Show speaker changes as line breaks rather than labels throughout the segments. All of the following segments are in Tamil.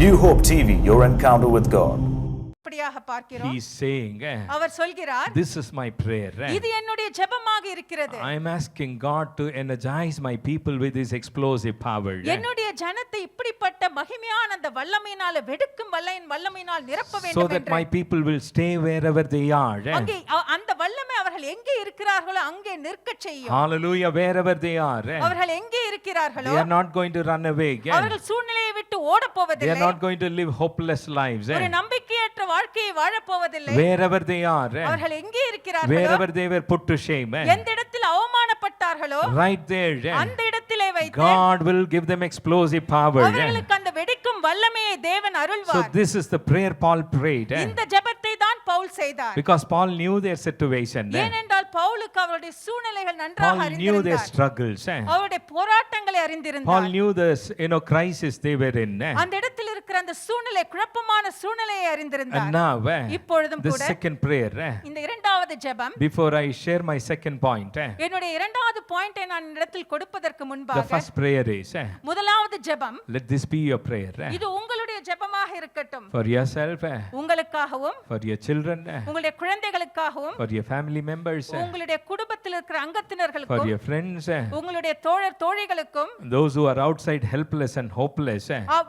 New Hope TV, your encounter with God.
அப்படியாக பார்க்கிறோம்.
He is saying,
அவர் சொல்கிறார்,
this is my prayer.
இது என்னுடைய ஜெபமாக இருக்கிறது.
I am asking God to energize my people with His explosive power.
என்னுடைய ஜனத்தை இப்படிப்பட்ட மகிமையான அந்த வல்லமையினால வெடுக்கும் வல்லமையினால் நிரப்ப
So
வேண்டும்
that my people will stay wherever they are.
அங்கே அந்த வல்லமை அவர்கள் எங்கே இருக்கிறார்களோ அங்கே நிற்கச் செய்யும்.
Hallelujah, wherever they are.
அவர்கள் எங்கே இருக்கிறார்களோ
They are not going to run away.
அவர்கள் சூழ்நிலையை விட்டு ஓட
They
போவதில்லை.
are not going to live hopeless lives.
ஒரு நம்பிக்கையற்ற வாழ்க்கையை வாழ போவதில்லை.
Wherever they are.
அவர்கள் எங்கே இருக்கிறார்களோ
Wherever they were put to shame.
எந்த இடத்தில் அவமானப்பட்டார்களோ
Right there.
அந்த இடத்திலே வைத்து
God will give them explosive power.
அவர்களுக்கு அந்த வெடிக்கும் வல்லமையை தேவன்
So
அருள்வார்.
this is the prayer Paul prayed.
இந்த ஜெபத்தை தான் பவுல் செய்தார்.
Because Paul knew their situation.
ஏனென்றால் பவுலுக்கு அவருடைய சூழ்நிலைகள் நன்றாக
Paul knew their
அறிந்திருந்தார்.
struggles.
அவருடைய போராட்டங்களை
Paul
அறிந்திருந்தார்.
knew the crisis they were in.
அந்த இடத்தில் இருக்கிற அந்த சூழ்நிலை குழப்பமான சூழ்நிலையை
And
அறிந்திருந்தார்.
now
இப்பொழுதும்
the
கூட
second prayer.
இந்த இரண்டாவது ஜெபம்,
Before I share my second point,
என்னுடைய இரண்டாவது பாயிண்டை நான் இந்த இடத்தில் கொடுப்பதற்கு
the
முன்பாக
first prayer is,
முதலாவது ஜெபம்,
let this be your prayer.
இது உங்களுடைய ஜெபமாக இருக்கட்டும்.
For yourself,
உங்களுக்காகவும்
for your children,
உங்களுடைய குழந்தைகளுக்காகவும்
for your family members,
உங்களுடைய குடும்பத்தில் இருக்கிற
for
அங்கத்தினர்களுக்கும்
your friends,
உங்களுடைய தோழர் தோழிகளுக்கும்
those who are outside helpless and hopeless,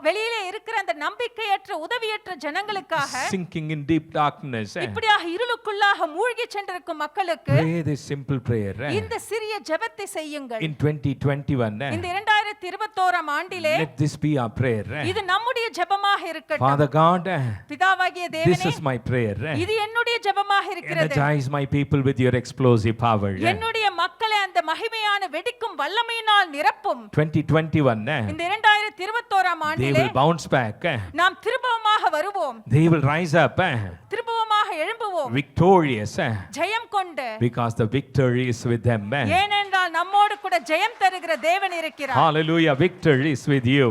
வெளியிலே இருக்கிற அந்த நம்பிக்கையற்ற உதவியற்ற ஜனங்களுக்காக
sinking in deep darkness.
இப்படியாக இருளுக்குள்ளாக மூழ்கி சென்றிருக்கும் மக்களுக்கு
Pray this simple prayer.
இந்த சிறிய ஜெபத்தை செய்யுங்கள்.
In 2021,
இந்த 2021ஆம் ஆண்டிலே
let this be our prayer.
இது நம்முடைய ஜெபமாக இருக்கட்டும்.
Father God,
பிதாவாகிய
this
தேவனே,
is my prayer.
இது என்னுடைய ஜெபமாக இருக்கிறது.
Energize my people with your explosive power.
என்னுடைய மக்களை அந்த மகிமையான வெடிக்கும் வல்லமையினால் நிரப்பும்.
2021,
இந்த 2021ஆம்
they
ஆண்டிலே
will bounce back.
நாம் திரும்பவுமாக வருவோம்.
They will rise up
திரும்பவுமாக எழும்புவோம்.
victorious
ஜெயம் கொண்டு.
because the victory is with them.
ஏனென்றால் நம்மோடு கூட ஜெயம் தருகிற தேவன் இருக்கிறார்.
Hallelujah, victory is with you.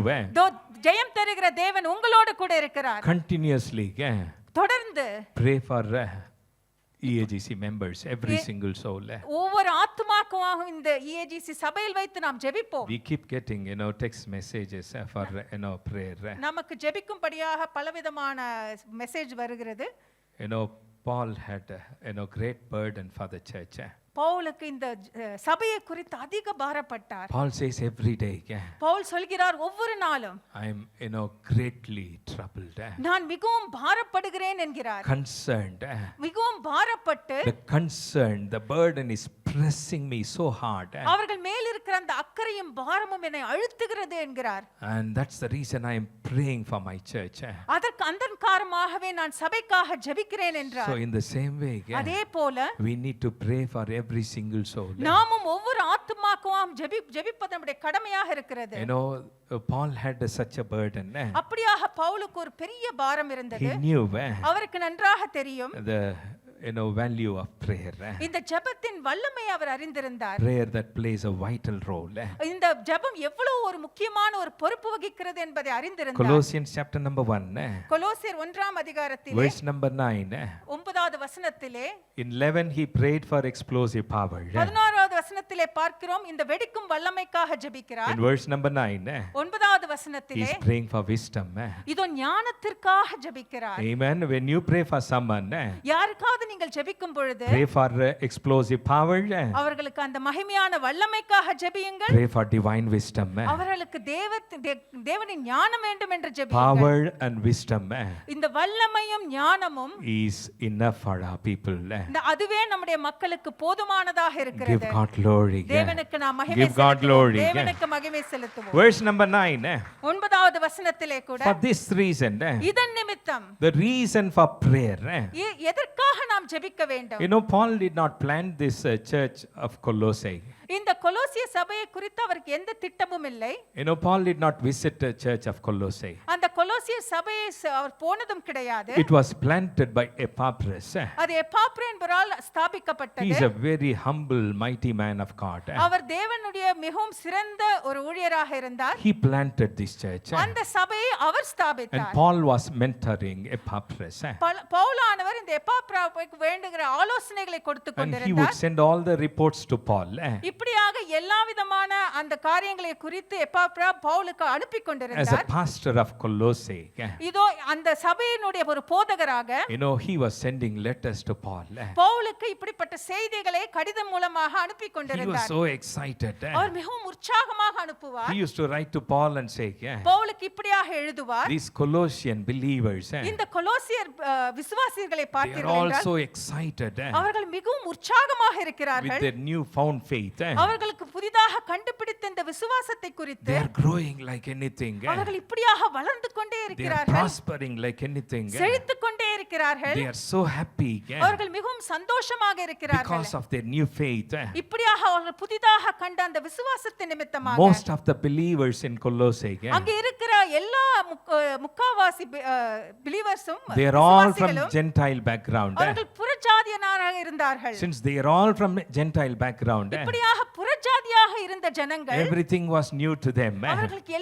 ஜெயம் தருகிற தேவன் உங்களோடு கூட இருக்கிறார்.
Continuously
தொடர்ந்து
pray for EAGC members, every single soul.
ஒவ்வொரு ஆத்துமாக்குமாக இந்த EAGC சபையில் வைத்து நாம் ஜெபிப்போம்.
We keep getting text messages for prayer.
நமக்கு ஜெபிக்கும்படியாக பலவிதமான மெசேஜ் வருகிறது.
Paul had great burden for the church.
பவுலுக்கு இந்த சபையை குறித்து அதிக பாரப்பட்டார்.
Paul says every day,
Pavul சொல்கிறார் ஒவ்வொரு நாளும்
I am greatly troubled.
நான் மிகவும் பாரப்படுகிறேன் என்கிறார்.
Concerned.
மிகவும் பாரப்பட்டு
The concern, the burden is pressing me so hard.
அவர்கள் மேல் இருக்கிற அந்த அக்கறையும் பாரமும் என்னை அழுத்துகிறது என்கிறார்.
And that's the reason I am praying for my church.
அதற்கு அந்த காரணமாகவே நான் சபைக்காக ஜெபிக்கிறேன் என்றார்.
So in the same way,
அதே போல
we need to pray for every single soul.
நாமும் ஒவ்வொரு ஆத்துமாக்கும் ஜெபிப்பது நம்முடைய கடமையாக இருக்கிறது.
Paul had such a burden.
அப்படியாக பவுலுக்கு ஒரு பெரிய பாரம் இருந்தது.
He knew
அவருக்கு நன்றாக தெரியும்
the value of prayer.
இந்த ஜெபத்தின் வல்லமை அவர் அறிந்திருந்தார்.
Prayer that plays a vital role.
இந்த ஜெபம் எவ்வளவு ஒரு முக்கியமான ஒரு பொறுப்பு வகிக்கிறது என்பதை அறிந்திருந்தார்.
Colossians chapter number 1.
கொலோசியர் 1ஆம் அதிகாரத்திலே
verse number 9.
9வது வசனத்திலே
In 11 he prayed for explosive power.
16வது வசனத்திலே பார்க்கிறோம் இந்த வெடிக்கும் வல்லமைக்காக ஜெபிக்கிறார்.
In verse number 9.
9வது வசனத்திலே
he is praying for wisdom.
இதோ ஞானத்திற்காக ஜெபிக்கிறார்.
Amen. When you pray for someone,
யாருக்காவது நீங்கள் ஜெபிக்கும் பொழுது
pray for explosive power.
அவர்களுக்கு அந்த மகிமையான வல்லமைக்காக ஜெபியுங்கள்.
Pray for divine wisdom.
அவர்களுக்கு தேவனின் ஞானம் வேண்டும் என்று ஜெபியுங்கள்.
Power and wisdom
இந்த வல்லமையும் ஞானமும்
is enough for our people.
அதுவே நம்முடைய மக்களுக்கு போதுமானதாக இருக்கிறது.
Give God glory.
தேவனுக்கு நாம் மகிமை
Give God glory.
தேவனுக்கு மகிமை செலுத்துவோம்.
Verse number 9.
9வது வசனத்திலே கூட
For this reason,
இதன் நிமித்தம்
the reason for prayer.
எதற்காக நாம் ஜெபிக்க வேண்டும்?
Paul did not plant this church of Colossae.
இந்த கொலோசிய சபையை குறித்து அவருக்கு எந்த திட்டமும் இல்லை.
Paul did not visit the church of Colossae.
அந்த கொலோசிய சபையை அவர் போனதும் கிடையாது.
It was planted by Epaphras.
அது எப்பாப்ரா என்பவரால் ஸ்தாபிக்கப்பட்டது.
He is a very humble, mighty man of God.
அவர் தேவனுடைய மிகவும் சிறந்த ஒரு ஊழியராக இருந்தார்.
He planted this church.
அந்த சபையை அவர்
And
ஸ்தாபித்தார்.
Paul was mentoring Epaphras.
பவுலானவர் இந்த எப்பாப்ராவுக்கு வேண்டுகிற ஆலோசனைகளை கொடுத்து
And he would
கொண்டிருந்தார்.
send all the reports to Paul.
இப்படியாக எல்லா விதமான அந்த காரியங்களை குறித்து எப்பாப்ரா பவுலுக்கு அனுப்பி
As a
கொண்டிருந்தார்.
pastor of Colossae, Colossae.
இதோ அந்த சபையினுடைய ஒரு போதகராக
You know, he was sending letters to Paul.
பவுலுக்கு இப்படிப்பட்ட செய்திகளை கடிதம் மூலமாக அனுப்பி
He was
கொண்டிருந்தார்.
so excited.
அவர் மிகவும் உற்சாகமாக அனுப்புவார்.
He used to write to Paul and say,
பவுலுக்கு இப்படியாக எழுதுவார்.
these Colossian believers,
இந்த கொலோசியர் விசுவாசிகளை
they are
பார்த்தீர்கள்
all
என்றால்
so excited
அவர்கள் மிகவும் உற்சாகமாக
with
இருக்கிறார்கள்.
their new found faith.
அவர்களுக்கு புதிதாக கண்டுபிடித்த இந்த விசுவாசத்தை குறித்து
They are growing like anything.
அவர்கள் இப்படியாக வளர்ந்து கொண்டே
They are
இருக்கிறார்கள்.
prospering like anything.
செழித்து கொண்டே இருக்கிறார்கள்.
They are so happy
அவர்கள் மிகவும் சந்தோஷமாக இருக்கிறார்கள்.
because of their new faith.
இப்படியாக அவர்கள் புதிதாக கண்ட அந்த விசுவாசத்தின் நிமித்தமாக
Most of the believers in Colossae,
அங்கே இருக்கிற எல்லா முக்காவாசி பிலீவர்ஸும்
they are all from Gentile background.
அவர்கள் புறஜாதியனாக இருந்தார்கள்.
Since they are all from Gentile background,
இப்படியாக புறஜாதியாக இருந்த ஜனங்கள்
everything was new to them.
அவர்களுக்கு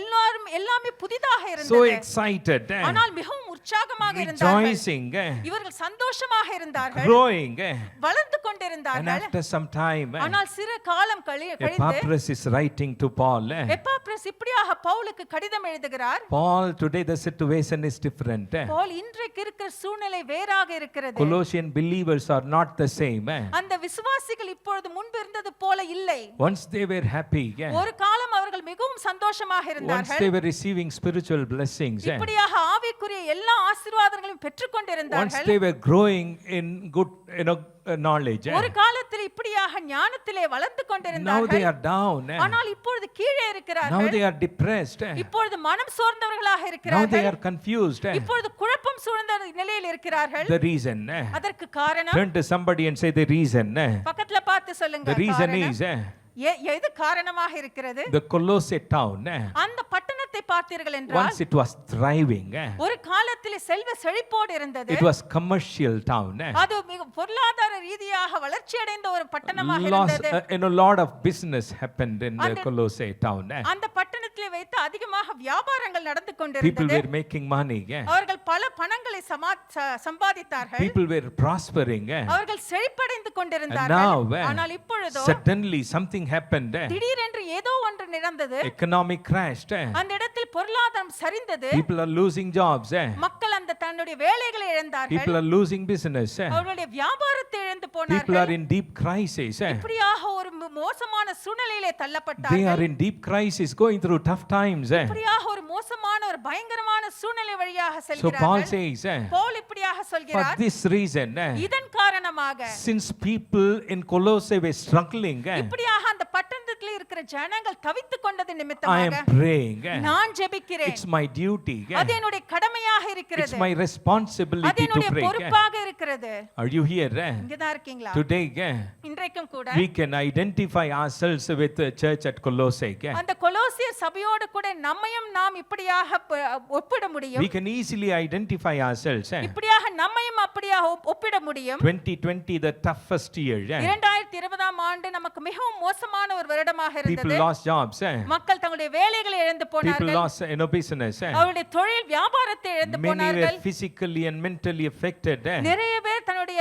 எல்லாமே புதிதாக
So
இருந்தது.
excited,
ஆனால் மிகவும் உற்சாகமாக இருந்தார்கள்.
rejoicing,
இவர்கள் சந்தோஷமாக இருந்தார்கள்.
growing.
வளர்ந்து
And
கொண்டிருந்தார்கள்.
after some time,
ஆனால் சிறு காலம் கழித்து
Epaphras is writing to Paul.
எப்பாப்ரஸ் இப்படியாக பவுலுக்கு கடிதம் எழுதுகிறார்.
Paul, today the situation is different.
Pavul இன்றைக்கு இருக்கிற சூழ்நிலை வேறாக இருக்கிறது.
Colossian believers are not the same.
அந்த விசுவாசிகள் இப்பொழுது முன்பு இருந்தது போல இல்லை.
Once they were happy,
ஒரு காலம் அவர்கள் மிகவும் சந்தோஷமாக
once
இருந்தார்கள்.
they were receiving spiritual blessings,
இப்படியாக ஆவிக்குரிய எல்லா ஆசீர்வாதங்களையும் பெற்றுக்
once
கொண்டிருந்தார்கள்.
they were growing in good, knowledge,
ஒரு காலத்தில் இப்படியாக ஞானத்திலே வளர்ந்து
now they
கொண்டிருந்தார்கள்.
are down.
ஆனால் இப்பொழுது கீழே
Now
இருக்கிறார்கள்.
they are depressed.
இப்பொழுது மனம் சோர்ந்தவர்களாக
Now they
இருக்கிறார்கள்.
are confused.
இப்பொழுது குழப்பம் சூழ்ந்த நிலையில் இருக்கிறார்கள்.
The reason,
அதற்கு காரணம்
turn to somebody and say the reason.
பக்கத்துல பார்த்து சொல்லுங்க.
The reason
காரணம்.
is
எது காரணமாக இருக்கிறது?
the Colossae town,
அந்த பட்டணத்தை பார்த்தீர்கள் என்றால்
once it was thriving,
ஒரு காலத்தில் செல்வ செழிப்போடு இருந்தது.
it was commercial town.
அது மிக பொருளாதார ரீதியாக வளர்ச்சி அடைந்த ஒரு பட்டணமாக இருந்தது.
Lot of business happened in the Colossae town.
அந்த பட்டணத்திலே வைத்து அதிகமாக வியாபாரங்கள் நடந்து
People
கொண்டிருந்தது.
were making money.
அவர்கள் பல பணங்களை சம்பாதித்தார்கள்.
People were prospering.
அவர்கள் செழிப்படைந்து
And
கொண்டிருந்தார்கள்.
now,
ஆனால் இப்பொழுதோ
suddenly something happened.
திடீரென்று ஏதோ ஒன்று நடந்தது.
Economic crashed.
அந்த இடத்தில் பொருளாதாரம் சரிந்தது.
People are losing jobs.
மக்கள் அந்த தன்னுடைய வேலைகளை இழந்தார்கள்.
People are losing business.
அவர்களுடைய வியாபாரத்தை இழந்து
People
போனார்கள்.
are in deep crisis.
இப்படியாக ஒரு மோசமான சூழ்நிலையிலே
They
தள்ளப்பட்டார்கள்.
are in deep crisis, going through tough times.
இப்படியாக ஒரு மோசமான ஒரு பயங்கரமான சூழ்நிலை வழியாக
So Paul
செல்கிறார்கள்.
says,
பவுல் இப்படியாக
for
சொல்கிறார்.
this reason,
இதன் காரணமாக
since people in Colossae were struggling,
இப்படியாக அந்த பட்டணத்தில் இருக்கிற ஜனங்கள் தவித்துக் கொண்டது
I
நிமித்தமாக
am praying.
நான் ஜெபிக்கிறேன்.
It's my duty.
அது என்னுடைய கடமையாக
It's
இருக்கிறது.
my
அது
responsibility to
என்னுடைய
pray.
பொறுப்பாக இருக்கிறது.
Are you here?
இங்கதான் இருக்கீங்களா?
Today,
இன்றைக்கும் கூட
we can identify ourselves with the church at Colossae.
அந்த கொலோசியர் சபையோடு கூட நம்மையும் நாம் இப்படியாக ஒப்பிட முடியும்.
We can easily identify ourselves.
இப்படியாக நம்மையும் அப்படியாக ஒப்பிட முடியும்.
2020, the toughest year.
2020ஆம் ஆண்டு நமக்கு மிகவும் மோசமான ஒரு வருடமாக
People
இருந்தது.
lost jobs.
மக்கள் தங்களுடைய வேலைகளை இழந்து
People
போனார்கள்.
lost business.
அவருடைய தொழில் வியாபாரத்தை இழந்து
Many were
போனார்கள்.
physically and mentally affected.
நிறைய பேர் தன்னுடைய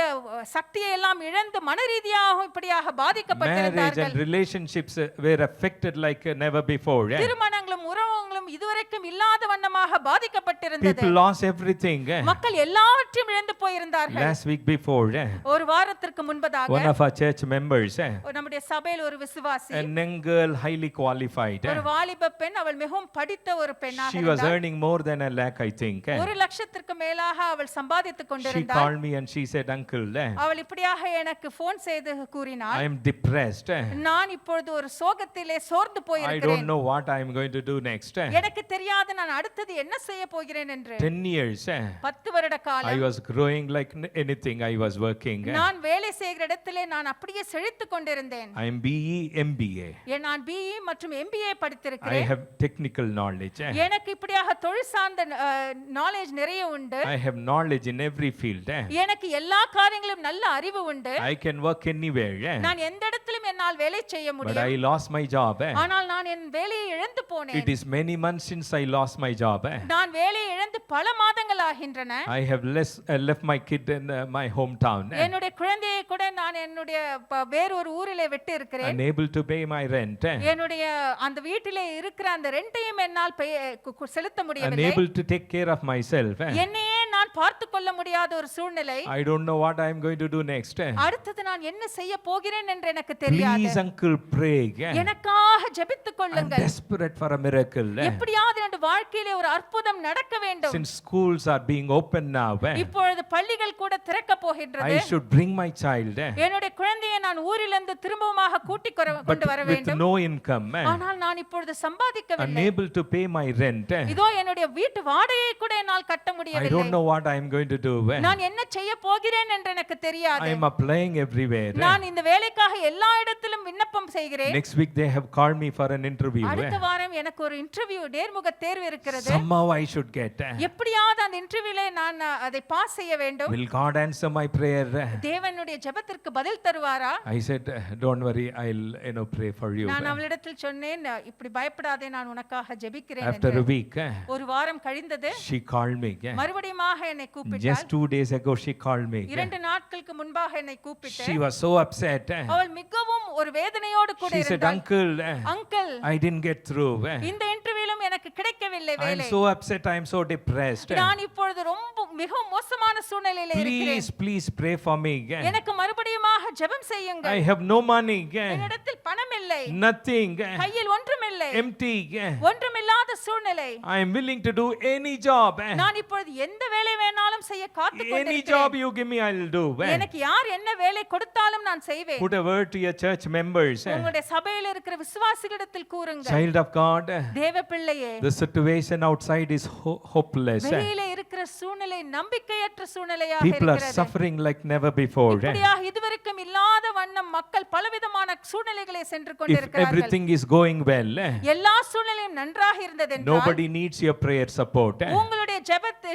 சக்தியை எல்லாம் இழந்து மனரீதியாக இப்படியாக
Marriage
பாதிக்கப்பட்டிருந்தார்கள்.
and relationships were affected like never before.
திருமணங்களும் உறவுகளும் இதுவரைக்கும் இல்லாத வண்ணமாக பாதிக்கப்பட்டிருந்தது.
People lost everything.
மக்கள் எல்லாவற்றையும் இழந்து போயிருந்தார்கள்.
Last week before,
ஒரு வாரத்திற்கு முன்பதாக
one of our church members,
நம்முடைய சபையில் ஒரு விசுவாசி,
a young girl, highly qualified,
ஒரு வாலிப பெண், அவள் மிகவும் படித்த ஒரு பெண்ணாக
she was
இருந்தாள்.
earning more than a lakh, I think.
1,00,000க்கு மேலாக அவள் சம்பாதித்துக்
She
கொண்டிருந்தாள்.
called me and she said, uncle,
அவள் இப்படியாக எனக்கு போன் செய்து கூறினாள்,
I am depressed.
நான் இப்பொழுது ஒரு சோகத்திலே சோர்ந்து
I don't
போயிருக்கிறேன்.
know what I am going to do next.
எனக்கு தெரியாது நான் அடுத்தது என்ன செய்ய போகிறேன் என்று.
10 years,
10 வருட
I
காலம்
was growing like anything I was working.
நான் வேலை செய்கிற இடத்திலே நான் அப்படியே செழித்துக் கொண்டிருந்தேன்.
I am BE, MBA.
நான் BE மற்றும் MBA
I
படித்திருக்கிறேன்.
have technical knowledge.
எனக்கு இப்படியாக தொழில் சார்ந்த நாலேஜ் நிறைய உண்டு.
I have knowledge in every field.
எனக்கு எல்லா காரியங்களிலும் நல்ல அறிவு உண்டு.
I can work anywhere.
நான் எந்த இடத்திலும் என்னால் வேலை செய்ய
But
முடியும்.
I lost my job.
ஆனால் நான் என் வேலையை இழந்து போனேன்.
It is many months since I lost my job.
நான் வேலையை இழந்து பல மாதங்கள் ஆகின்றன.
I have left my kid in my hometown.
என்னுடைய குழந்தையை கூட நான் என்னுடைய வேறொரு ஊரிலே விட்டு இருக்கிறேன்.
Unable to pay my rent.
என்னுடைய அந்த வீட்டிலே இருக்கிற அந்த ரெண்டையும் என்னால் செலுத்த முடியவில்லை.
Unable to take care of myself.
என்னையே நான் பார்த்து கொள்ள முடியாத ஒரு சூழ்நிலை.
I don't know what I am going to do next.
அடுத்து நான் என்ன செய்ய போகிறேன் என்று எனக்கு தெரியாது.
Please uncle pray.
எனக்காக ஜெபித்துக்
I'm
கொள்ளுங்கள்.
desperate for a miracle.
எப்படியாவது என்னுடைய வாழ்க்கையிலே ஒரு அற்புதம் நடக்க வேண்டும்.
Since schools are being open now,
இப்பொழுது பள்ளிகள் கூட திறக்க போகின்றது.
I should bring my child.
என்னுடைய குழந்தையை நான் ஊரிலிருந்து திரும்பமாக கூட்டிக் கொண்டு வர
With
வேண்டும்.
no income.
ஆனால் நான் இப்பொழுது சம்பாதிக்கவில்லை.
Unable to pay my rent.
இதோ என்னுடைய வீட்டு வாடகையை கூட என்னால் கட்ட
I
முடியவில்லை.
don't know what I am going to do.
நான் என்ன செய்ய போகிறேன் என்று எனக்கு தெரியாது.
I am applying everywhere.
நான் இந்த வேலைக்காக எல்லா இடத்திலும் விண்ணப்பம் செய்கிறேன்.
Next week they have called me for an interview.
அடுத்த வாரம் எனக்கு ஒரு இன்டர்வியூ நேர்முக தேர்வு இருக்கிறது.
Somehow I should get.
எப்படியாவது அந்த இன்டர்வியூல நான் அதை பாஸ் செய்ய வேண்டும்.
Will God answer my prayer?
தேவனுடைய ஜெபத்திற்கு பதில் தருவாரா?
I said, don't worry, I'll pray for you.
நான் அவளிடத்தில் சொன்னேன், இப்படி பயப்படாதே, நான் உனக்காக ஜெபிக்கிறேன்
After
என்று.
a week,
ஒரு வாரம் கழிந்தது.
she called me.
மறுபடியுமாக என்னை கூப்பிட்டாள்.
Just 2 days ago she called me.
2 நாட்களுக்கு முன்பாக என்னை கூப்பிட்டு
She was so upset.
அவள் மிகவும் ஒரு வேதனையோடு கூட
She said,
இருந்தாள்.
uncle, I didn't get through.
இந்த இன்டர்வியூலும் எனக்கு கிடைக்கவில்லை
I am
வேலை.
so upset, I am so depressed.
நான் இப்பொழுது ரொம்ப மிகவும் மோசமான சூழ்நிலையில இருக்கிறேன்.
Please pray for me.
எனக்கு மறுபடியுமாக ஜெபம் செய்யுங்கள்.
I have no money.
என்னிடத்தில் பணம் இல்லை.
Nothing.
கையில் ஒன்றுமில்லை.
Empty.
ஒன்றுமில்லாத சூழ்நிலை.
I am willing to do any job.
நான் இப்பொழுது எந்த வேலை வேணாலும் செய்ய காத்துக்
Any
கொண்டிருக்கிறேன்.
job you give me, I'll do.
எனக்கு யார் என்ன வேலை கொடுத்தாலும் நான் செய்வேன்.
Put a word to your church members.
உங்களுடைய சபையில் இருக்கிற விசுவாசிகளிடத்தில் கூறுங்கள்.
Child of God,
தேவ பிள்ளையே,
the situation outside is hopeless.
வெளியிலே இருக்கிற சூழ்நிலை நம்பிக்கையற்ற சூழ்நிலையாக
People are
இருக்கிறது.
suffering like never before.
இப்படியாக இதுவரைக்கும் இல்லாத வண்ணம் மக்கள் பலவிதமான சூழ்நிலைகளை சென்று
If
கொண்டிருக்கிறார்கள்.
everything is going well,
எல்லா சூழ்நிலையும் நன்றாக இருந்தது என்றால்
nobody needs your prayer support.
உங்களுடைய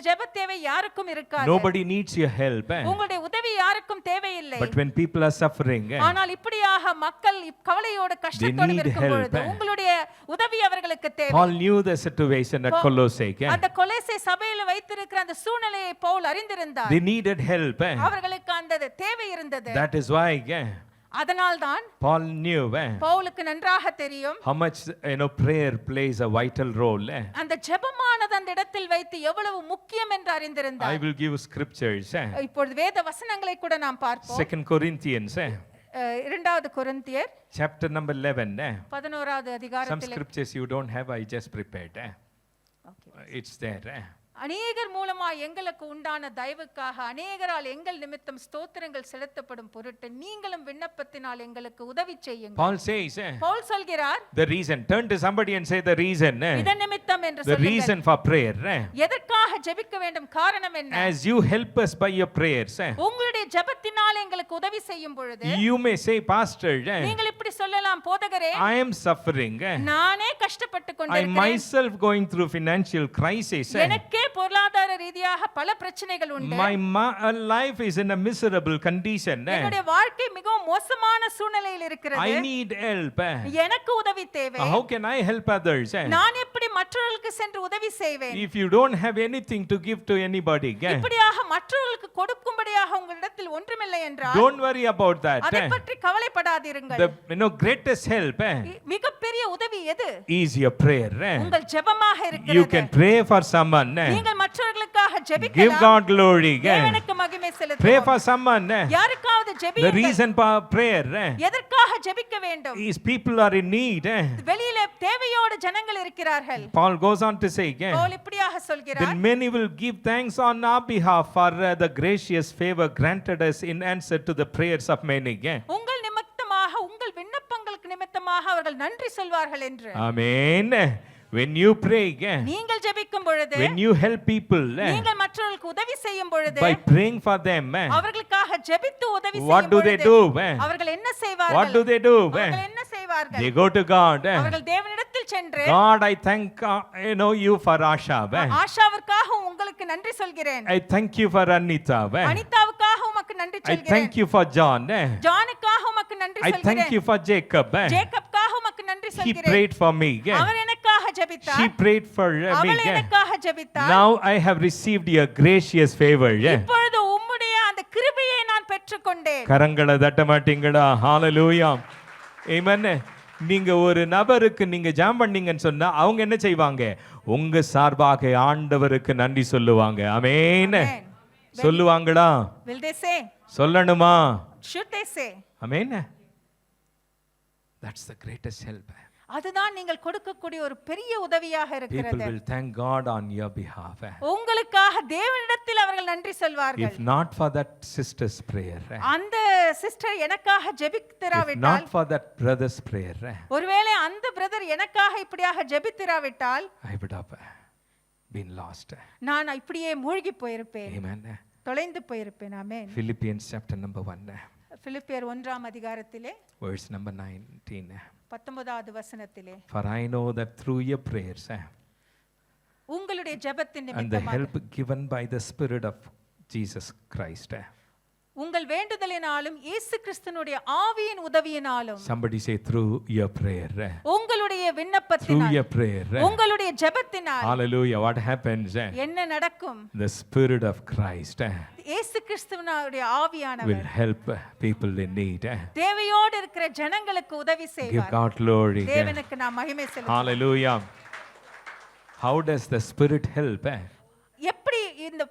ஜெப தேவை யாருக்கும் இருக்காது.
Nobody needs your help.
உங்களுடைய உதவி யாருக்கும் தேவையில்லை.
But when people are suffering,
ஆனால் இப்படியாக மக்கள் கவலையோடு கஷ்டத்தோடு
need
இருக்கும் பொழுது
help.
உங்களுடைய உதவி அவர்களுக்கு தேவை.
Paul knew the situation at Colossae.
அந்த கொலோசை சபையில் வைத்திருக்கிற அந்த சூழ்நிலையை பவுல் அறிந்திருந்தார்.
They needed help.
அவர்களுக்கு அந்த தேவை இருந்தது.
That is why
அதனால்தான்
Paul knew
பவுலுக்கு நன்றாக தெரியும்
how much prayer plays a vital role.
அந்த ஜெபமானது அந்த இடத்தில் வைத்து எவ்வளவு முக்கியம் என்று அறிந்திருந்தார்.
I will give scriptures.
இப்பொழுது வேத வசனங்களை கூட நாம் பார்ப்போம்.
2 Corinthians
2 கொரிந்தியர்
chapter number 11.
11வது
Some
அதிகாரத்தில்
scriptures you don't have, I just prepared. It's there.
அநேகர் மூலமாய் எங்களுக்கு உண்டான தயவுக்காக அநேகரால் எங்கள் நிமித்தம் ஸ்தோத்திரங்கள் செலுத்தப்படும் பொருட்டு நீங்களும் விண்ணப்பத்தினால் எங்களுக்கு உதவி செய்யுங்கள்.
Paul says,
பவுல் சொல்கிறார்,
the reason. Turn to somebody and say the reason.
இதன் நிமித்தம் என்று
The
சொல்லுங்கள்.
reason for prayer.
எதற்காக ஜெபிக்க வேண்டும், காரணம் என்ன?
As you help us by your prayers,
உங்களுடைய ஜெபத்தினால் எங்களுக்கு உதவி செய்யும் பொழுது
you may say, Pastor,
நீங்கள் இப்படி சொல்லலாம், போதகரே,
I am suffering.
நானே கஷ்டப்பட்டு
I
கொண்டிருக்கிறேன்.
myself going through financial crisis.
எனக்கே பொருளாதார ரீதியாக பல பிரச்சனைகள் உண்டு.
My life is in a miserable condition.
என்னுடைய வாழ்க்கை மிகவும் மோசமான சூழ்நிலையில் இருக்கிறது.
I need help.
எனக்கு உதவி தேவை.
How can I help others?
நான் எப்படி மற்றவர்களுக்கு சென்று உதவி செய்வேன்?
If you don't have anything to give to anybody,
இப்படியாக மற்றவர்களுக்கு கொடுக்கும்படியாக உங்களிடத்தில் ஒன்றுமில்லை என்றால்
don't worry about that.
அதை பற்றி கவலைப்படாதீர்கள்.
The greatest help
மிகப்பெரிய உதவி எது?
is your prayer.
உங்கள் ஜெபமாக இருக்கிறது.
You can pray for someone.
நீங்கள் மற்றவர்களுக்காக
Give
ஜெபிக்கலாம்.
God glory.
தேவனுக்கு மகிமை
Pray
செலுத்துவோம்.
for someone.
யாருக்காவது
The
ஜெபியுங்கள்.
reason for prayer
எதற்காக ஜெபிக்க வேண்டும்?
is people are in need.
வெளியிலே தேவையோடு ஜனங்கள் இருக்கிறார்கள்.
Paul goes on to say,
Pavul இப்படியாக சொல்கிறார்,
then many will give thanks on our behalf for the gracious favor granted us in answer to the prayers of many.
உங்கள் நிமித்தமாக உங்கள் விண்ணப்பங்களுக்கு நிமித்தமாக அவர்கள் நன்றி சொல்வார்கள் என்று.
Amen. When you pray,
நீங்கள் ஜெபிக்கும் பொழுது,
when you help people,
நீங்கள் மற்றவர்களுக்கு உதவி செய்யும் பொழுது,
by praying for them,
அவர்களுக்காக ஜெபித்து உதவி
what
செய்யும்
do they
பொழுது
do?
அவர்கள் என்ன செய்வார்கள்?
What do they do?
அவர்கள் என்ன செய்வார்கள்?
They go to God.
அவர்கள் தேவனிடத்தில் சென்று,
God, I thank you for Asha.
ஆஷாவிற்காக உங்களுக்கு நன்றி சொல்கிறேன்.
I thank you for Anita.
அனிதாவுக்காக உமக்கு நன்றி
I
சொல்கிறேன்.
thank you for John.
ஜானுக்காக உமக்கு நன்றி
I thank
சொல்கிறேன்.
you for Jacob.
ஜேக்கப்காக உமக்கு நன்றி
He
சொல்கிறேன்.
prayed for me.
அவர் எனக்காக ஜெபித்தார். ஜெபித்தார்.
She prayed for
அவள்
me.
எனக்காக ஜெபித்தாள்.
Now I have received your gracious favor.
இப்பொழுது உம்முடைய அந்த கிருபையை நான் பெற்றுக்கொண்டேன்.
கரங்களை தட்ட மாட்டீங்களா? ஹalleluya. ஆமென். நீங்க ஒரு நபருக்கு நீங்க ஜெபம் பண்ணீங்கன்னு சொன்னா அவங்க என்ன செய்வாங்க? உங்க சார்பாக ஆண்டவருக்கு நன்றி சொல்லுவாங்க. ஆமென். சொல்லுவாங்களா?
Will they say?
சொல்லணுமா?
Should they say?
Amen. That's the greatest help.
அதுதான் நீங்கள் கொடுக்கக்கூடிய ஒரு பெரிய உதவியாக
People
இருக்கிறது.
will thank God on your behalf.
உங்களுக்காக தேவனிடத்தில் அவர்கள் நன்றி சொல்வார்கள்.
If not for that sister's prayer,
அந்த சிஸ்டர் எனக்காக
if
ஜெபித்திராவிட்டால்,
not for that brother's prayer,
ஒருவேளை அந்த பிரதர் எனக்காக இப்படியாக ஜெபித்திராவிட்டால்,
I would have been lost.
நான் இப்படியே மூழ்கி போயிருப்பேன்,
Amen.
தொலைந்து போயிருப்பேன். ஆமென்.
Philippians chapter number 1,
பிலிப்பியர் 1ஆம் அதிகாரத்திலே
verse number 19.
19வது வசனத்திலே,
For I know that through your prayers
உங்களுடைய ஜெபத்தின்
and the
நிமித்தமாக
help given by the Spirit of Jesus Christ.
உங்கள் வேண்டுதலினாலும் இயேசு கிறிஸ்துவினுடைய ஆவியின் உதவியினாலும்,
Somebody say through your prayer.
உங்களுடைய
Through
விண்ணப்பத்தினால்,
your prayer.
உங்களுடைய ஜெபத்தினால்
Hallelujah. What happens?
என்ன நடக்கும்?
The Spirit of Christ
இயேசு கிறிஸ்துவினுடைய
will
ஆவியானவர்
help people in need.
தேவையோடு இருக்கிற ஜனங்களுக்கு உதவி
Give
செய்வார்.
God glory.
தேவனுக்கு நாம் மகிமை செலுத்துவோம்.
Hallelujah. How does the Spirit help?
எப்படி இந்த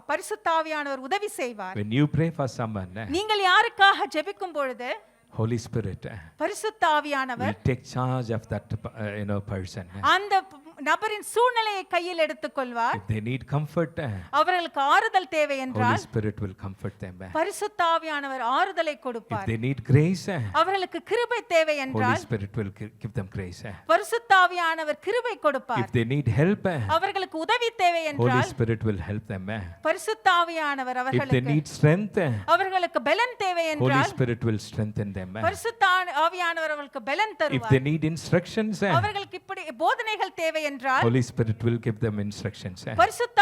பரிசுத்த ஆவியானவர் உதவி செய்வார்?
When you pray for someone,
நீங்கள் யாருக்காக ஜெபிக்கும் பொழுது
Holy Spirit
பரிசுத்த ஆவியானவர்
will take charge of that person.
அந்த நபரின் சூழ்நிலையை கையில் எடுத்துக்கொள்வார்.
If they need comfort,
அவர்களுக்கு ஆறுதல் தேவை
Holy
என்றால்
Spirit will comfort them.
பரிசுத்த ஆவியானவர் ஆறுதலை
If
கொடுப்பார்.
they need grace,
அவர்களுக்கு கிருபை தேவை
Holy
என்றால்
Spirit will give them grace.
பரிசுத்த ஆவியானவர் கிருபை கொடுப்பார்.
If they need help,
அவர்களுக்கு உதவி தேவை
Holy
என்றால்
Spirit will help them.
பரிசுத்த ஆவியானவர்
If they
அவர்களுக்கு
need strength,
அவர்களுக்கு பலன் தேவை
Holy
என்றால்
Spirit will strengthen them.
பரிசுத்த ஆவியானவர் அவர்களுக்கு பலன்
If
தருவார்.
they need instructions,
அவர்களுக்கு இப்படி போதனைகள் தேவை என்றால்
Holy Spirit will give them instructions.
பரிசுத்த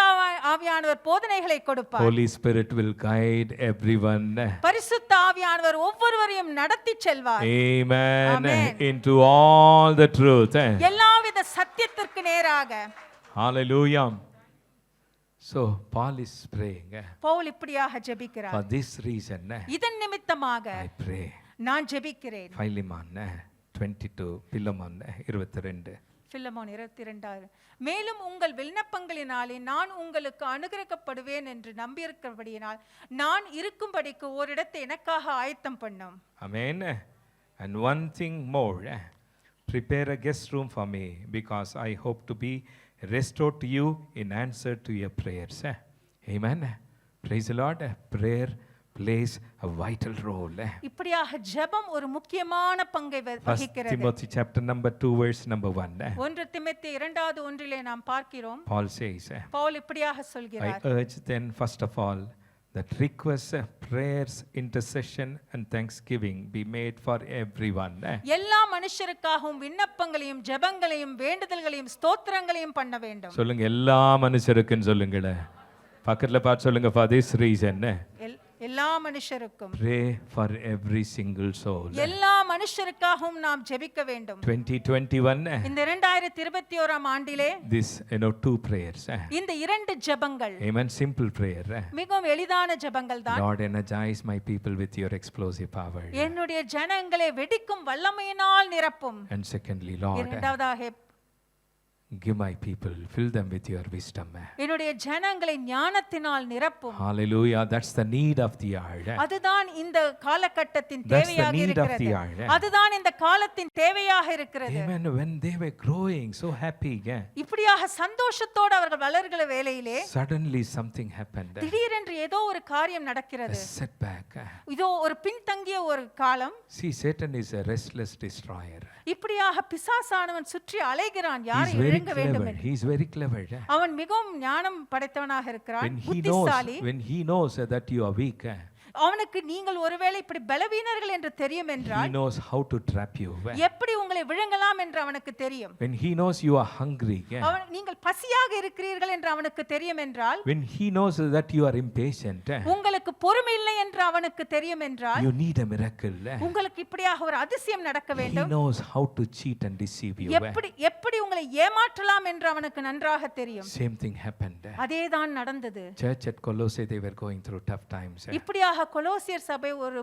ஆவியானவர் போதனைகளை கொடுப்பார்.
Holy Spirit will guide everyone.
பரிசுத்த ஆவியானவர் ஒவ்வொருவரையும் நடத்தி செல்வார்.
Amen.
Amen.
Into all the truth.
எல்லாவித சத்தியத்திற்கு நேராக.
Hallelujah. So Paul is praying.
Pavul இப்படியாக ஜெபிக்கிறார்.
For this reason,
இதன் நிமித்தமாக
I pray.
நான் ஜெபிக்கிறேன்.
Philemon 22, Philemon 22.
பிலமோன் 22. மேலும் உங்கள் விண்ணப்பங்களினாலே நான் உங்களுக்கு அனுகிரகப்படுவேன் என்று நம்பியிருக்கிறபடியினால் நான் இருக்கும்படிக்கு ஓரிடத்தை எனக்காக ஆயத்தம் பண்ணும்.
Amen. And one thing more, prepare a guest room for me because I hope to be restored to you in answer to your prayers. Amen. Praise the Lord. Prayer plays a vital role.
இப்படியாக ஜெபம் ஒரு முக்கியமான பங்கை
First
வகிக்கிறது.
Timothy chapter number 2 verse number 1.
1 திமோத்தேயு 2வது ஒன்றிலே நாம் பார்க்கிறோம்.
Paul says,
பவுல் இப்படியாக
I
சொல்கிறார்.
urge then first of all that requests, prayers, intercession and thanksgiving be made for everyone.
எல்லா மனுஷருக்காகவும் விண்ணப்பங்களையும் ஜெபங்களையும் வேண்டுதல்களையும் ஸ்தோத்திரங்களையும் பண்ண வேண்டும்.
சொல்லுங்க எல்லா மனுஷருக்குன்னு சொல்லுங்களே. பக்கத்துல பார்த்து சொல்லுங்க for this reason.
எல்லா மனுஷருக்கும்.
Pray for every single soul.
எல்லா மனுஷருக்காகவும் நாம் ஜெபிக்க வேண்டும்.
2021
இந்த 2021ஆம் ஆண்டிலே
this two prayers.
இந்த 2 ஜெபங்கள்.
Amen. Simple prayer.
மிகவும் எளிதான ஜெபங்கள் தான்.
Lord, energize my people with your explosive power.
என்னுடைய ஜனங்களை வெடிக்கும் வல்லமையினால் நிரப்பும்.
And secondly, Lord,
இரண்டாவதாக
give my people, fill them with your wisdom.
என்னுடைய ஜனங்களை ஞானத்தினால் நிரப்பும்.
Hallelujah. That's the need of the hour.
அதுதான் இந்த காலகட்டத்தின்
That's the
தேவையாக
need of
இருக்கிறது.
the hour.
அதுதான் இந்த காலத்தின் தேவையாக இருக்கிறது.
Amen. When they were growing so happy,
இப்படியாக சந்தோஷத்தோடு அவர்கள் வளர்கிற வேளையிலே
suddenly something happened.
திடீரென்று ஏதோ ஒரு காரியம்
A
நடக்கிறது.
setback.
இதோ ஒரு பின்தங்கிய ஒரு காலம்.
See, Satan is a restless destroyer.
இப்படியாக பிசாசானவன் சுற்றி அலைகிறான்.
He's
யாரை
very
விழுங்க வேண்டும்
clever.
என்று.
He's very clever.
அவன் மிகவும் ஞானம் படைத்தவனாக இருக்கிறான்.
When
புத்திசாலி.
he knows that you are weak,
அவனுக்கு நீங்கள் ஒருவேளை இப்படி பலவீனர்கள் என்று தெரியும்
He
என்றால்
knows how to trap you.
எப்படி உங்களை விழுங்கலாம் என்று அவனுக்கு தெரியும்.
When he knows you are hungry,
நீங்கள் பசியாக இருக்கிறீர்கள் என்று அவனுக்கு தெரியும் என்றால்,
when he knows that you are impatient,
உங்களுக்கு பொறுமை இல்லை என்று அவனுக்கு தெரியும் என்றால்,
you need a miracle.
உங்களுக்கு இப்படியாக ஒரு அதிசயம் நடக்க
He
வேண்டும்.
knows how to cheat and deceive you.
எப்படி உங்களை ஏமாற்றலாம் என்று அவனுக்கு நன்றாக தெரியும்.
Same thing happened.
அதேதான் நடந்தது.
Church at Colossae, they were going through tough times.
இப்படியாக கொலோசியர் சபை ஒரு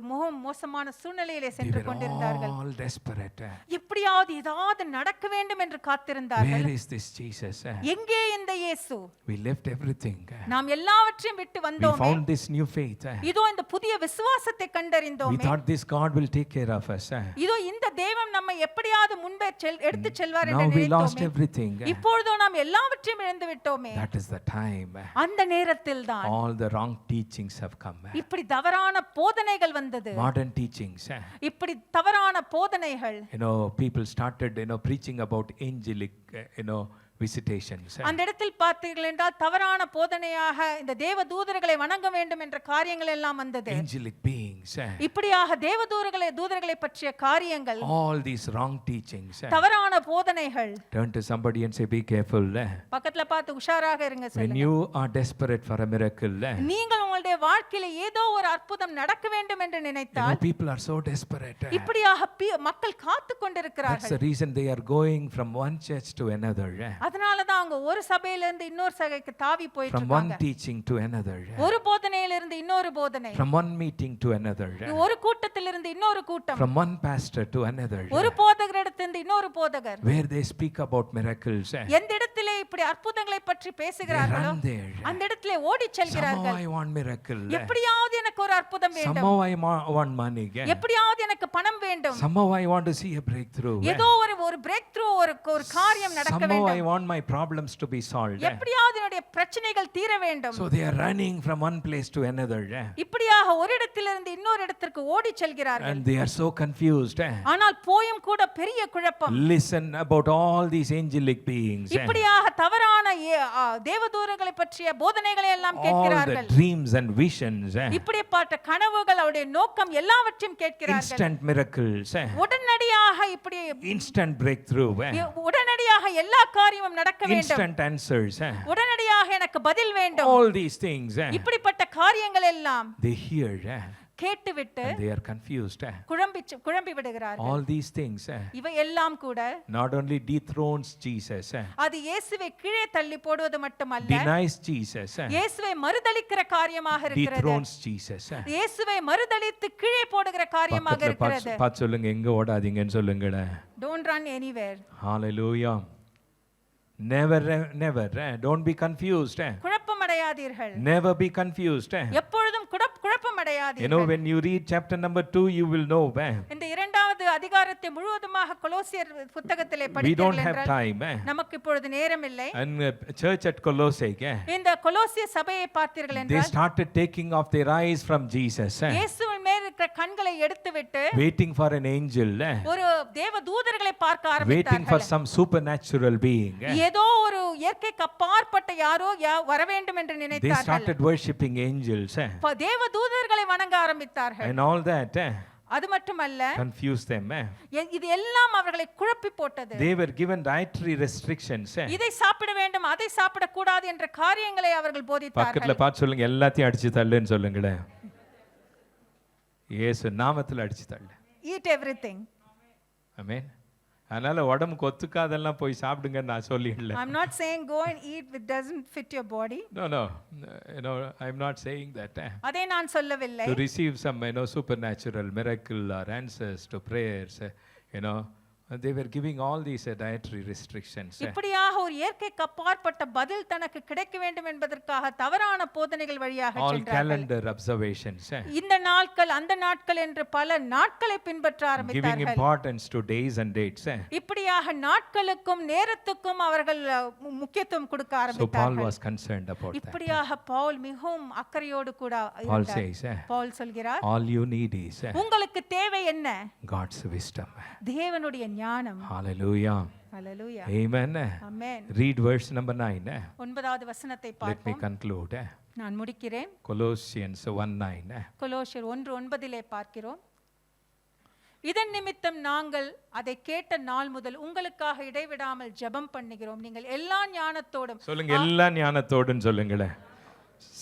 மோசமான சூழ்நிலையிலே
They
சென்று
were
கொண்டிருந்தார்கள்.
all desperate.
எப்படியாவது ஏதாவது நடக்க வேண்டும் என்று காத்திருந்தார்கள்.
Where is this Jesus?
எங்கே இந்த இயேசு?
We left everything.
நாம் எல்லாவற்றையும் விட்டு
We
வந்தோமே.
found this new faith.
இதோ இந்த புதிய விசுவாசத்தை
We
கண்டறிந்தோமே.
thought this God will take care of us.
இதோ இந்த தேவன் நம்மை எப்படியாவது முன்பே எடுத்து செல்வார் என்று
Now we lost
நினைத்தோமே.
everything.
இப்பொழுதோ நாம் எல்லாவற்றையும் இழந்து விட்டோமே.
That is the time.
அந்த நேரத்தில் தான்
All the wrong teachings have come.
இப்படி தவறான போதனைகள் வந்தது.
Modern teachings.
இப்படி தவறான போதனைகள்
People started, preaching about angelic, visitations.
அந்த இடத்தில் பார்த்தீர்கள் என்றால் தவறான போதனையாக இந்த தேவ தூதர்களை வணங்க வேண்டும் என்ற காரியங்கள் எல்லாம் வந்தது.
Angelic beings.
இப்படியாக தேவ தூதர்களை பற்றிய காரியங்கள்,
All these wrong teachings.
தவறான போதனைகள்.
Turn to somebody and say, be careful.
பக்கத்துல பார்த்து உஷாராக இருங்க
When
சொல்லுங்க.
you are desperate for a miracle,
நீங்கள் உங்களுடைய வாழ்க்கையில ஏதோ ஒரு அற்புதம் நடக்க வேண்டும் என்று நினைத்தால்,
people are so desperate.
இப்படியாக மக்கள் காத்து
That's
கொண்டிருக்கிறார்கள்.
the reason they are going from one church to another.
அதனால தான் அவங்க ஒரு சபையில இருந்து இன்னொரு சபைக்கு தாவி போயிட்டு
From one
இருக்காங்க.
teaching to another.
ஒரு போதனையில இருந்து இன்னொரு போதனை,
From one meeting to another.
ஒரு கூட்டத்திலிருந்து இன்னொரு கூட்டம்,
From one pastor to another.
ஒரு போதகரிடத்திலிருந்து இன்னொரு போதகர்.
Where they speak about miracles.
எந்த இடத்திலே இப்படி அற்புதங்களை பற்றி
They
பேசுகிறார்களோ
run there.
அந்த இடத்திலே ஓடி
Somehow
செல்கிறார்கள்.
I want miracle.
எப்படியாவது எனக்கு ஒரு அற்புதம் வேண்டும்,
Somehow I want money.
எப்படியாவது எனக்கு பணம் வேண்டும்,
Somehow I want to see a breakthrough.
ஏதோ ஒரு பிரேக் த்ரூ, ஒரு காரியம் நடக்க
Somehow I
வேண்டும்,
want my problems to be solved.
எப்படியாவது என்னுடைய பிரச்சனைகள் தீர வேண்டும்.
So they are running from one place to another.
இப்படியாக ஒரு இடத்திலிருந்து இன்னொரு இடத்திற்கு ஓடி செல்கிறார்கள்.
And they are so confused.
ஆனால் போயும் கூட பெரிய குழப்பம்.
Listen about all these angelic beings.
இப்படியாக தவறான தேவதூதர்களை பற்றிய போதனைகளை எல்லாம்
All the
கேட்கிறார்கள்.
dreams and visions.
இப்படிப்பட்ட கனவுகள், அவருடைய நோக்கம் எல்லாவற்றையும் கேட்கிறார்கள்.
Instant miracles.
உடனடியாக இப்படி
Instant breakthrough.
உடனடியாக எல்லா காரியமும் நடக்க வேண்டும்.
Instant answers.
உடனடியாக எனக்கு பதில் வேண்டும்.
All these things.
இப்படிப்பட்ட காரியங்கள் எல்லாம்
They hear.
கேட்டுவிட்டு
And they are confused.
குழம்பி விடுகிறார்கள்.
All these things.
இவை எல்லாம் கூட
Not only dethrones Jesus.
அது இயேசுவை கீழே தள்ளி போடுவது மட்டுமல்ல,
Denies Jesus.
இயேசுவை மறுதலிக்கிற காரியமாக இருக்கிறது.
Dethrones Jesus.
இயேசுவை மறுதலித்து கீழே போடுகிற காரியமாக இருக்கிறது.
பார்த்து சொல்லுங்க, எங்க ஓடாதீங்கன்னு சொல்லுங்களேன்.
Don't run anywhere.
Hallelujah. Never, don't be confused.
குழப்பமடையாதீர்கள்.
Never be confused.
எப்பொழுதும் குழப்பமடையாதீர்கள்.
When you read chapter number 2, you will know.
இந்த இரண்டாவது அதிகாரத்தை முழுவதுமாக கொலோசியர் புத்தகத்திலே
We don't have
படித்தீர்கள்
time.
நமக்கு இப்பொழுது நேரம் இல்லை.
And church at Colossae,
இந்த கொலோசிய சபையை பார்த்தீர்கள்
they
என்றால்,
started taking off their eyes from Jesus.
இயேசுவின் மேல் இருக்கிற கண்களை எடுத்துவிட்டு
Waiting for an angel.
ஒரு தேவ தூதர்களை பார்க்க
Waiting for
ஆரம்பித்தார்கள்.
some supernatural being.
ஏதோ ஒரு இயற்கைக்கு அப்பாற்பட்ட யாரோ வர வேண்டும் என்று
They
நினைத்தார்கள்.
started worshipping angels.
தேவ தூதர்களை வணங்க ஆரம்பித்தார்கள்.
And all that
அது மட்டுமல்ல,
confused them.
இது எல்லாம் அவர்களை குழப்பி போட்டது.
They were given dietary restrictions.
இதை சாப்பிட வேண்டும், அதை சாப்பிடக்கூடாது என்ற காரியங்களை அவர்கள்
பக்கத்துல
போதித்தார்கள்.
பார்த்து சொல்லுங்க, எல்லாத்தையும் அடிச்சு தள்ளுன்னு சொல்லுங்களேன். இயேசு நாமத்துல அடிச்சு தள்ளு.
Eat everything.
ஆமென். அதனால உடம்புக்கு ஒத்துக்காதெல்லாம் போய் சாப்பிடுங்கன்னு நான் சொல்லிடல.
I'm not saying go and eat which doesn't fit your body.
No, I'm not saying that.
அதை நான் சொல்லவில்லை.
To receive some supernatural miracle or answers to prayers, they were giving all these dietary restrictions.
இப்படியாக ஒரு இயற்கைக்கு அப்பாற்பட்ட பதில் தனக்கு கிடைக்க வேண்டும் என்பதற்காக தவறான போதனைகள் வழியாக
All
சென்றார்கள்.
calendar observations.
இந்த நாட்கள் அந்த நாட்கள் என்று பல நாட்களை பின்பற்ற
Giving
ஆரம்பித்தார்கள்.
importance to days and dates.
இப்படியாக நாட்களுக்கும் நேரத்துக்கும் அவர்கள் முக்கியத்துவம் கொடுக்க
So Paul
ஆரம்பித்தார்கள்.
was concerned about that.
இப்படியாக பவுல் மிகவும் அக்கறையோடு கூட
Paul
இருந்தார்.
says,
பவுல் சொல்கிறார்,
all you need is
உங்களுக்கு தேவை என்ன?
God's wisdom.
தேவனுடைய ஞானம்.
Hallelujah.
ஹalleluya.
Amen.
Amen.
Read verse number 9.
9வது வசனத்தை
Let me
பார்ப்போம்.
conclude.
நான் முடிக்கிறேன்.
Colossians 1:9.
கொலோசியர் 1:9 பார்க்கிறோம். இதன் நிமித்தம் நாங்கள் அதை கேட்ட நாள் முதல் உங்களுக்காக இடைவிடாமல் ஜெபம் பண்ணுகிறோம். நீங்கள் எல்லா ஞானத்தோடும்
சொல்லுங்க, எல்லா ஞானத்தோடும் சொல்லுங்களேன்.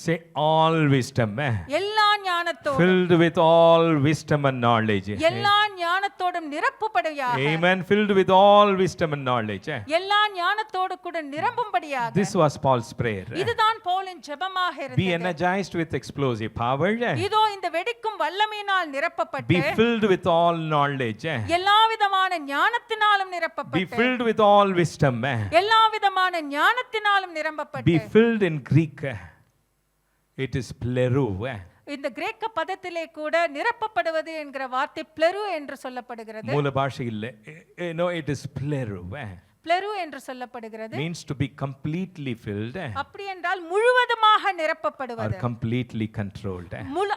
Say all wisdom.
எல்லா ஞானத்தோடும்
Filled with all wisdom and knowledge.
எல்லா ஞானத்தோடும் நிரப்பும்படியாக.
Amen. Filled with all wisdom and knowledge.
எல்லா ஞானத்தோடு கூட நிரம்பும்படியாக.
This was Paul's prayer.
இதுதான் பவுலின் ஜெபமாக
Be
இருந்தது.
energized with explosive power.
இதோ இந்த வெடிக்கும் வல்லமையினால் நிரப்பப்பட்டு
Be filled with all knowledge.
எல்லா விதமான ஞானத்தினாலும்
Be
நிரப்பப்பட்டு
filled with all wisdom.
எல்லா விதமான ஞானத்தினாலும் நிரம்பப்பட்டு.
Be filled in Greek. It is plerou.
இந்த கிரேக்க பதத்திலே கூட நிரப்பப்படுவது என்கிற வார்த்தை பிளெரு என்று சொல்லப்படுகிறது.
மூல பாஷை இல்ல. No, it is plerou.
பிளெரு என்று சொல்லப்படுகிறது.
Means to be completely filled
அப்படி என்றால் முழுவதுமாக
or
நிரப்பப்படுவது.
completely controlled.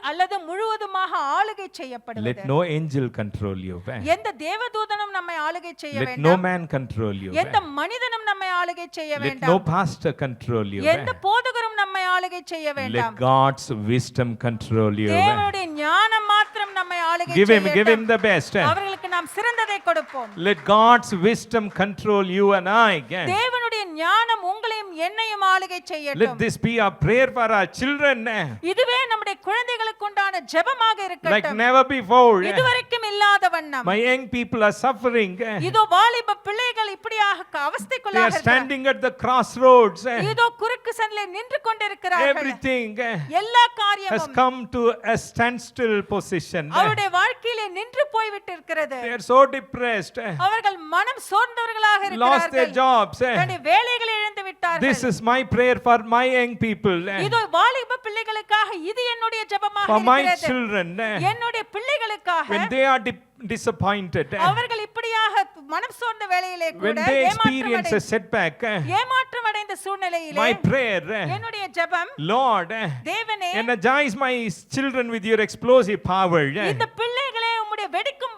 அல்லது முழுவதுமாக ஆளுகை செய்யப்படுவது.
Let no angel control you.
எந்த தேவதூதனும் நம்மை ஆளுகை செய்ய
Let no
வேண்டாம்.
man control you.
எந்த மனிதனும் நம்மை ஆளுகை செய்ய
Let
வேண்டாம்.
no pastor control you.
எந்த போதகரும் நம்மை ஆளுகை செய்ய
Let
வேண்டாம்.
God's wisdom control you.
தேவனுடைய ஞானம் மாத்திரம் நம்மை ஆளுகை
Give him
செய்யட்டும்.
the best.
அவர்களுக்கு நாம் சிறந்ததை கொடுப்போம்.
Let God's wisdom control you and I.
தேவனுடைய ஞானம் உங்களையும் என்னையும் ஆளுகை
Let
செய்யட்டும்.
this be a prayer for our children
இதுவே நம்முடைய குழந்தைகளுக்கு உண்டான ஜெபமாக
like
இருக்கட்டும்.
never before.
இதுவரைக்கும் இல்லாத வண்ணம்.
My young people are suffering.
இதோ வாலிப பிள்ளைகள் இப்படியாக
They are
அவஸ்தைக்குள்ளாக இருக்கிறார்கள்.
standing at the crossroads.
இதோ குறுக்கு சந்திலே நின்று கொண்டிருக்கிறார்கள்.
Everything
எல்லா
has
காரியமும்
come to a standstill position.
அவருடைய வாழ்க்கையிலே நின்று போய்விட்டு இருக்கிறது.
They are so depressed.
அவர்கள் மனம் சோர்ந்தவர்களாக
Lost their
இருக்கிறார்கள்.
jobs.
தன்னுடைய வேலைகளை இழந்து விட்டார்கள்.
This is my prayer for my young people.
இதோ வாலிப பிள்ளைகளுக்காக இது என்னுடைய ஜெபமாக
For my
இருக்கிறது.
children.
என்னுடைய பிள்ளைகளுக்காக
When they are disappointed.
அவர்கள் இப்படியாக மனம் சோர்ந்த வேளையிலே
When
கூட
they experience a setback.
ஏமாற்றம் அடைந்த சூழ்நிலையிலே
My prayer.
என்னுடைய ஜெபம்,
Lord,
தேவனே
energize my children with your explosive power.
இந்த பிள்ளைகளை உம்முடைய வெடிக்கும்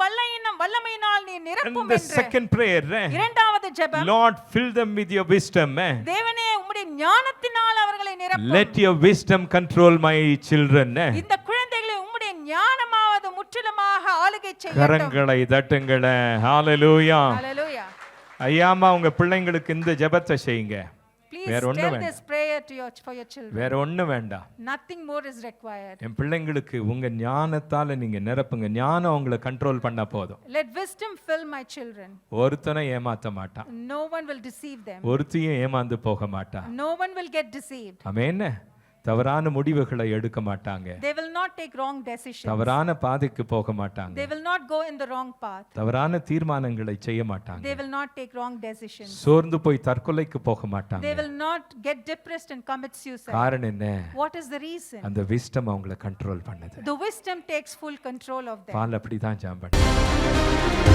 வல்லமையினால் நீ
And
நிரப்பும்
the
என்று.
second prayer.
இரண்டாவது ஜெபம்,
Lord, fill them with your wisdom.
தேவனே உம்முடைய ஞானத்தினால் அவர்களை நிரப்பும்.
Let your wisdom control my children.
இந்த குழந்தைகளை உம்முடைய ஞானமாவது முற்றிலுமாக ஆளுகை செய்யட்டும்.
கரங்களை தட்டுங்களே. ஹalleluya.
ஹalleluya.
ஐயாமா உங்க பிள்ளைங்களுக்கு இந்த ஜெபத்தை செய்யுங்க.
Please
வேற ஒண்ணும்
tell
வேண்டாம்.
this prayer for your children.
வேற ஒண்ணும் வேண்டாம்.
Nothing more is required.
என் பிள்ளைங்களுக்கு உங்க ஞானத்தால நீங்க நிரப்புங்க. ஞானம் உங்களை கண்ட்ரோல் பண்ணா போதும்.
Let wisdom fill my children.
ஒருத்தனை ஏமாத்த மாட்டான்.
No one will deceive them.
ஒருத்தியும் ஏமாந்து போக மாட்டான்.
No one will get deceived.
ஆமென். தவறான முடிவுகளை எடுக்க மாட்டாங்க.
They will not take wrong decisions.
தவறான பாதைக்கு போக மாட்டாங்க.
They will not go in the wrong path.
தவறான தீர்மானங்களை செய்ய மாட்டாங்க.
They will not take wrong decisions.
சோர்ந்து போய் தற்கொலைக்கு போக மாட்டாங்க.
They will not get depressed and commit suicide.
காரணம் என்ன?
What is the reason?
அந்த விஸ்டம் அவங்களை கண்ட்ரோல் பண்ணுது.
The wisdom takes full control of them.
பால் அப்படிதான் ஜாம் பண்ணு.